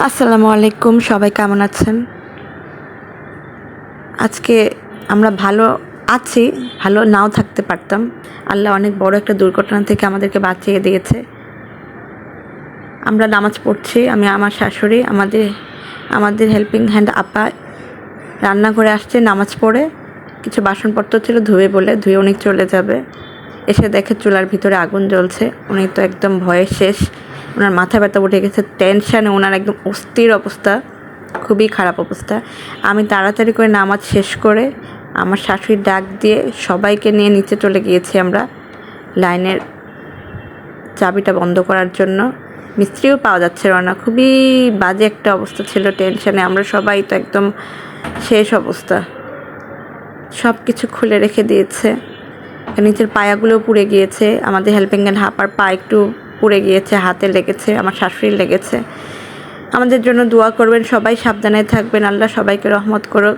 আসসালামু আলাইকুম, সবাই কেমন আছেন? আজকে আমরা ভালো আছি, ভালো নাও থাকতে পারতাম। আল্লাহ অনেক বড় একটা দুর্ঘটনা থেকে আমাদেরকে বাঁচিয়ে দিয়েছে। আমরা নামাজ পড়ছি, আমি, আমার শাশুড়ি, আমাদের হেল্পিং হ্যান্ড আপা রান্নাঘরে আসছে নামাজ পড়ে। কিছু বাসনপত্র ছিল ধুয়ে উনি চলে যাবে। এসে দেখে চুলার ভিতরে আগুন জ্বলছে। উনি তো একদম ভয়ে শেষ, ওনার মাথা ব্যথা উঠে গেছে, টেনশানে ওনার একদম অস্থির অবস্থা, খুবই খারাপ অবস্থা। আমি তাড়াতাড়ি করে নামাজ শেষ করে আমার শাশুড়ির ডাক দিয়ে সবাইকে নিয়ে নিচে চলে গিয়েছি আমরা লাইনের চাবিটা বন্ধ করার জন্য। মিস্ত্রিও পাওয়া যাচ্ছিল না, খুবই বাজে একটা অবস্থা ছিল, টেনশানে আমরা সবাই তো একদম শেষ অবস্থা। সব কিছু খুলে রেখে দিয়েছে, নিচের পায়াগুলো পুড়ে গিয়েছে, আমাদের হেল্পিং হ্যান্ড হাঁপার পা একটু পুড়ে গিয়েছে, হাতে লেগেছে, আমার শাশুড়ির লেগেছে। আমাদের জন্য দোয়া করবেন, সবাই সাবধানে থাকবেন, আল্লাহ সবাইকে রহমত করুক।